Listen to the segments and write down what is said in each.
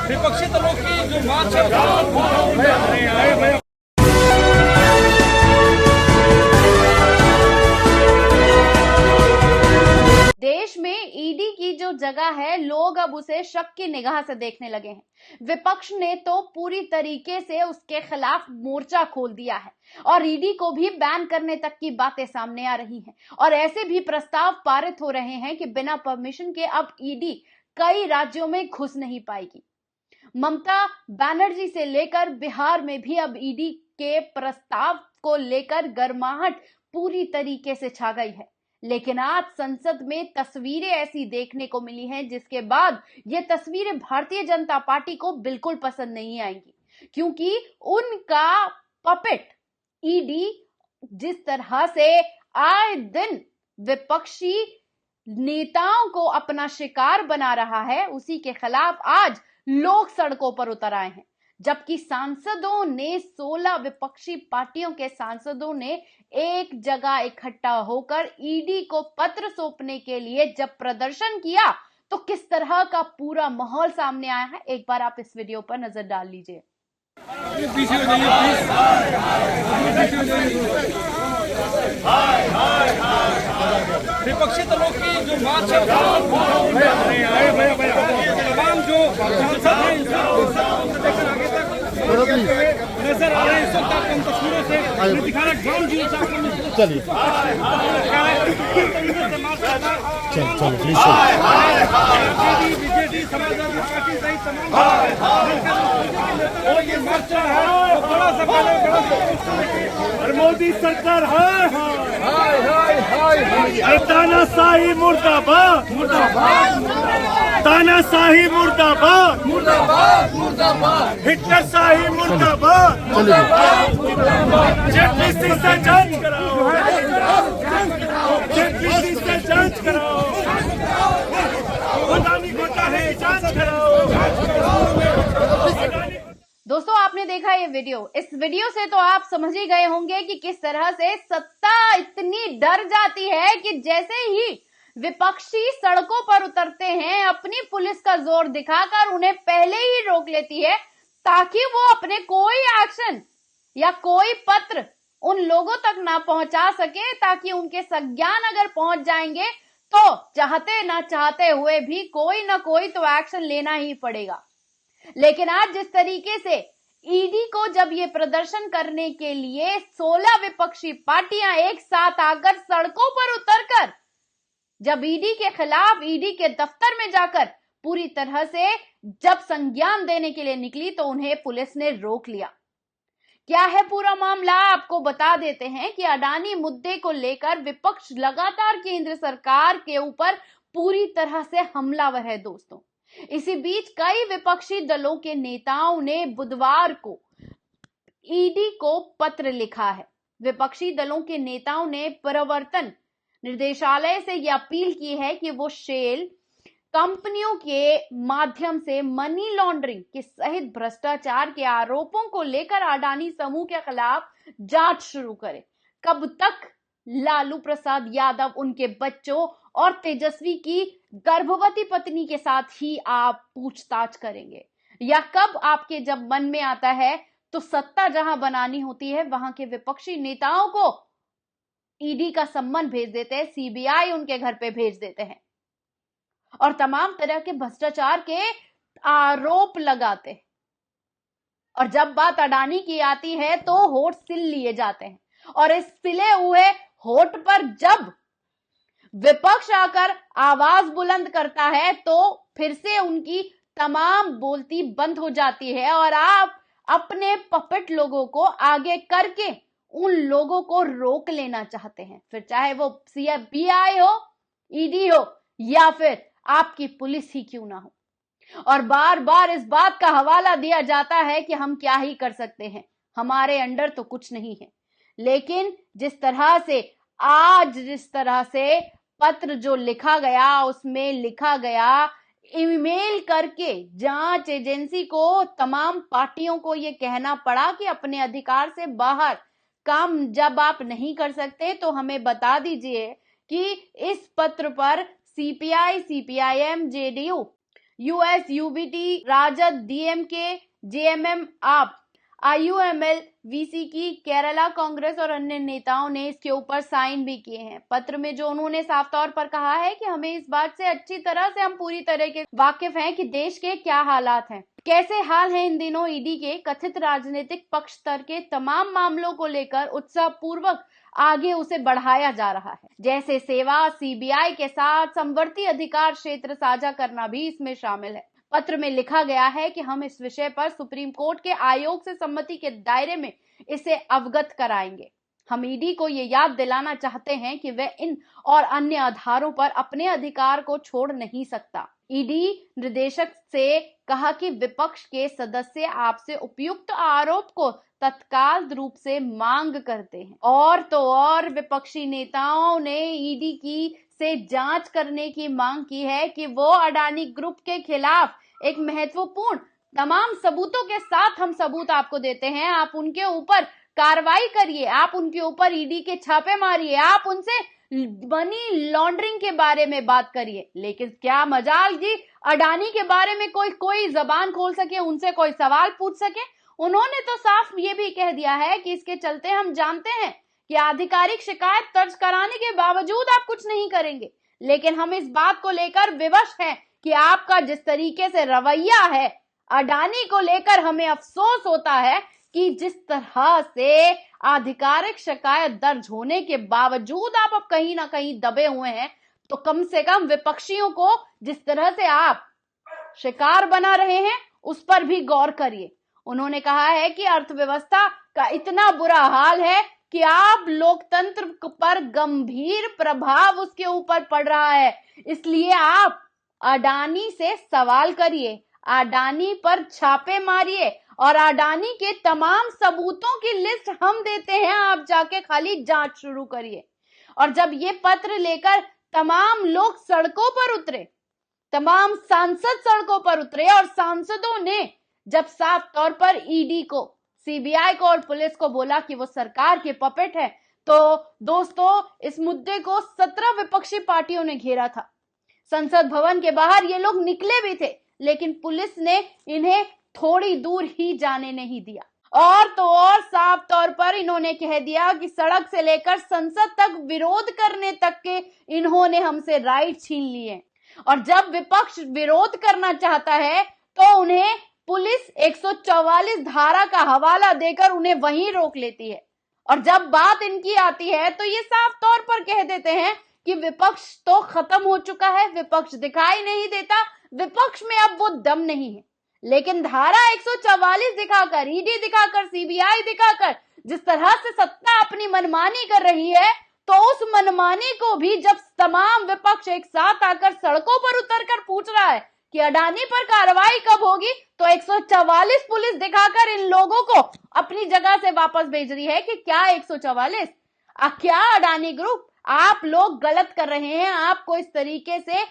विपक्षी दलों की जो मार्च है देश में ईडी की जो जगह है, लोग अब उसे शक की निगाह से देखने लगे हैं। विपक्ष ने तो पूरी तरीके से उसके खिलाफ मोर्चा खोल दिया है और ईडी को भी बैन करने तक की बातें सामने आ रही हैं और ऐसे भी प्रस्ताव पारित हो रहे हैं कि बिना परमिशन के अब ईडी कई राज्यों में घुस नहीं पाएगी। ममता बनर्जी से लेकर बिहार में भी अब ईडी के प्रस्ताव को लेकर गर्माहट पूरी तरीके से छा गई है। लेकिन आज संसद में तस्वीरें ऐसी देखने को मिली हैं जिसके बाद ये तस्वीरें भारतीय जनता पार्टी को बिल्कुल पसंद नहीं आएंगी, क्योंकि उनका पपेट ईडी जिस तरह से आए दिन विपक्षी नेताओं को अपना शिकार बना रहा है, उसी के खिलाफ आज लोग सड़कों पर उतर आए हैं। जबकि सांसदों ने 16 विपक्षी पार्टियों के सांसदों ने एक जगह इकट्ठा होकर ईडी को पत्र सौंपने के लिए जब प्रदर्शन किया तो किस तरह का पूरा माहौल सामने आया है, एक बार आप इस वीडियो पर नजर डाल लीजिए। विपक्षी दलों की जो मार्च है तमाम जो सांसद हैं नजर आ रहे हैं। इस वक्त आपको तस्वीरों से दिखा रहे ग्राउंड जीरो से आपको चलिए चलो प्लीज बीजेडी समाजवादी पार्टी सहित तमाम ये मार्च है बड़ा सा और मोदी सरकार है तानाशाही मुर्दाबाद मुर्दाबाद तानाशाही मुर्दाबाद मुर्दाबाद मुर्दाबाद हिटलर शाही मुर्दाबाद मुर्दाबाद जेटली से जांच कराओ जेटली से जांच कराओ अडानी घोटाले जांच कराओ। दोस्तों, आपने देखा ये वीडियो। इस वीडियो से तो आप समझ ही गए होंगे कि किस तरह से सत्ता इतनी डर जाती है कि जैसे ही विपक्षी सड़कों पर उतरते हैं, अपनी पुलिस का जोर दिखाकर उन्हें पहले ही रोक लेती है ताकि वो अपने कोई एक्शन या कोई पत्र उन लोगों तक ना पहुंचा सके, ताकि उनके संज्ञान अगर पहुंच जाएंगे तो चाहते ना चाहते हुए भी कोई ना कोई तो एक्शन लेना ही पड़ेगा। लेकिन आज जिस तरीके से ईडी को जब ये प्रदर्शन करने के लिए 16 विपक्षी पार्टियां एक साथ आकर सड़कों पर उतरकर जब ईडी के खिलाफ ईडी के दफ्तर में जाकर पूरी तरह से जब संज्ञान देने के लिए निकली तो उन्हें पुलिस ने रोक लिया। क्या है पूरा मामला, आपको बता देते हैं कि अडानी मुद्दे को लेकर विपक्ष लगातार केंद्र सरकार के ऊपर पूरी तरह से हमलावर है। दोस्तों, इसी बीच कई विपक्षी दलों के नेताओं ने बुधवार को ईडी को पत्र लिखा है। विपक्षी दलों के नेताओं ने प्रवर्तन निर्देशालय से यह अपील की है कि वो शेल कंपनियों के माध्यम से मनी लॉन्ड्रिंग के सहित भ्रष्टाचार के आरोपों को लेकर अडानी समूह के खिलाफ जांच शुरू करे। कब तक लालू प्रसाद यादव, उनके बच्चों और तेजस्वी की गर्भवती पत्नी के साथ ही आप पूछताछ करेंगे, या कब आपके जब मन में आता है तो सत्ता जहां बनानी होती है वहां के विपक्षी नेताओं को ईडी का सम्मन भेज देते हैं, सीबीआई उनके घर पे भेज देते हैं और तमाम तरह के भ्रष्टाचार के आरोप लगाते हैं। और जब बात अडानी की आती है तो होठ सिल लिए जाते हैं और इस सिले हुए होठ पर जब विपक्ष आकर आवाज बुलंद करता है तो फिर से उनकी तमाम बोलती बंद हो जाती है और आप अपने पपेट लोगों को आगे करके उन लोगों को रोक लेना चाहते हैं, फिर चाहे वो सीबीआई हो, ईडी हो या फिर आपकी पुलिस ही क्यों ना हो। और बार बार इस बात का हवाला दिया जाता है कि हम क्या ही कर सकते हैं, हमारे अंडर तो कुछ नहीं है। लेकिन जिस तरह से पत्र जो लिखा गया, उसमें लिखा गया ईमेल करके जांच एजेंसी को, तमाम पार्टियों को यह कहना पड़ा कि अपने अधिकार से बाहर काम जब आप नहीं कर सकते तो हमें बता दीजिए कि इस पत्र पर CPI, CPIM, JDU, USUBT, Rajad, DMK, JMM, AAP, IUML, VCK, Kerala Congress और अन्य नेताओं ने इसके ऊपर साइन भी किए हैं। पत्र में जो उन्होंने साफ तौर पर कहा है कि हमें इस बात से अच्छी तरह से हम पूरी तरह के वाकिफ हैं कि देश के क्या हालात हैं, कैसे हाल है इन दिनों। ईडी के कथित राजनीतिक पक्ष स्तर के तमाम मामलों को लेकर उत्साह पूर्वक आगे उसे बढ़ाया जा रहा है, जैसे सेवा, सीबीआई के साथ समवर्ती अधिकार क्षेत्र साझा करना भी इसमें शामिल है। पत्र में लिखा गया है कि हम इस विषय पर सुप्रीम कोर्ट के आयोग से सम्मति के दायरे में इसे अवगत कराएंगे। हम ईडी को ये याद दिलाना चाहते हैं कि वह इन और अन्य आधारों पर अपने अधिकार को छोड़ नहीं सकता। ईडी निदेशक से कहा कि विपक्ष के सदस्य आपसे उपयुक्त आरोप को तत्काल रूप से मांग करते हैं। और तो और विपक्षी नेताओं ने ईडी की से जांच करने की मांग की है कि वो अडानी ग्रुप के खिलाफ एक महत्वपूर्ण तमाम सबूतों के साथ हम सबूत आपको देते हैं, आप उनके ऊपर कार्रवाई करिए, आप उनके ऊपर ईडी के छापे मारिए, आप उनसे मनी लॉन्ड्रिंग के बारे में बात करिए। लेकिन क्या मजाल जी, अडानी के बारे में कोई जबान खोल सके, उनसे कोई सवाल पूछ सके। उन्होंने तो साफ ये भी कह दिया है कि इसके चलते हम जानते हैं कि आधिकारिक शिकायत दर्ज कराने के बावजूद आप कुछ नहीं करेंगे, लेकिन हम इस बात को लेकर विवश हैं कि आपका जिस तरीके से रवैया है अडानी को लेकर, हमें अफसोस होता है कि जिस तरह से आधिकारिक शिकायत दर्ज होने के बावजूद आप अब कहीं ना कहीं दबे हुए हैं, तो कम से कम विपक्षियों को जिस तरह से आप शिकार बना रहे हैं उस पर भी गौर करिए। उन्होंने कहा है कि अर्थव्यवस्था का इतना बुरा हाल है कि आप लोकतंत्र पर गंभीर प्रभाव उसके ऊपर पड़ रहा है, इसलिए आप अडानी से सवाल करिए, अडानी पर छापे मारिए और अडानी के तमाम सबूतों की लिस्ट हम देते हैं, आप जाके खाली जांच शुरू करिए। और जब ये पत्र लेकर तमाम लोग सड़कों पर उतरे, तमाम सांसद सड़कों पर उतरे और सांसदों ने जब साफ तौर पर ईडी को, सीबीआई को और पुलिस को बोला कि वो सरकार के पपेट है, तो दोस्तों इस मुद्दे को 17 विपक्षी पार्टियों ने घेरा था। संसद भवन के बाहर ये लोग निकले भी थे, लेकिन पुलिस ने इन्हें थोड़ी दूर ही जाने नहीं दिया। और तो और साफ तौर पर इन्होंने कह दिया कि सड़क से लेकर संसद तक विरोध करने तक के इन्होंने हमसे राइट छीन लिए। और जब विपक्ष विरोध करना चाहता है तो उन्हें पुलिस 144 धारा का हवाला देकर उन्हें वहीं रोक लेती है। और जब बात इनकी आती है तो ये साफ तौर पर कह देते हैं कि विपक्ष तो खत्म हो चुका है, विपक्ष दिखाई नहीं देता, विपक्ष में अब वो दम नहीं है। लेकिन धारा 144 दिखाकर, ईडी दिखाकर, सीबीआई दिखाकर जिस तरह से सत्ता अपनी मनमानी कर रही है, तो उस मनमानी को भी जब तमाम विपक्ष एक साथ आकर सड़कों पर उतरकर पूछ रहा है कि अडानी पर कार्रवाई कब होगी, तो 144 पुलिस दिखाकर इन लोगों को अपनी जगह से वापस भेज रही है कि क्या 144, क्या अडानी ग्रुप, आप लोग गलत कर रहे हैं, आपको इस तरीके से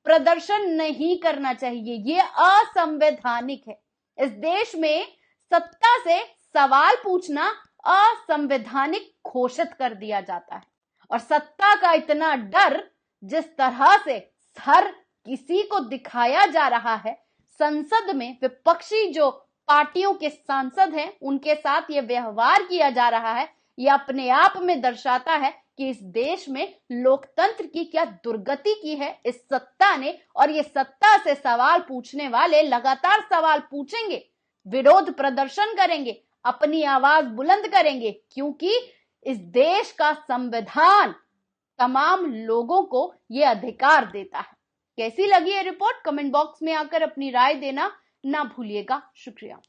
प्रदर्शन नहीं करना चाहिए, ये असंवैधानिक है। इस देश में सत्ता से सवाल पूछना असंवैधानिक घोषित कर दिया जाता है। और सत्ता का इतना डर जिस तरह से हर किसी को दिखाया जा रहा है, संसद में विपक्षी जो पार्टियों के सांसद हैं उनके साथ ये व्यवहार किया जा रहा है, ये अपने आप में दर्शाता है कि इस देश में लोकतंत्र की क्या दुर्गति की है इस सत्ता ने। और ये सत्ता से सवाल पूछने वाले लगातार सवाल पूछेंगे, विरोध प्रदर्शन करेंगे, अपनी आवाज बुलंद करेंगे, क्योंकि इस देश का संविधान तमाम लोगों को ये अधिकार देता है। कैसी लगी ये रिपोर्ट, कमेंट बॉक्स में आकर अपनी राय देना ना भूलिएगा। शुक्रिया।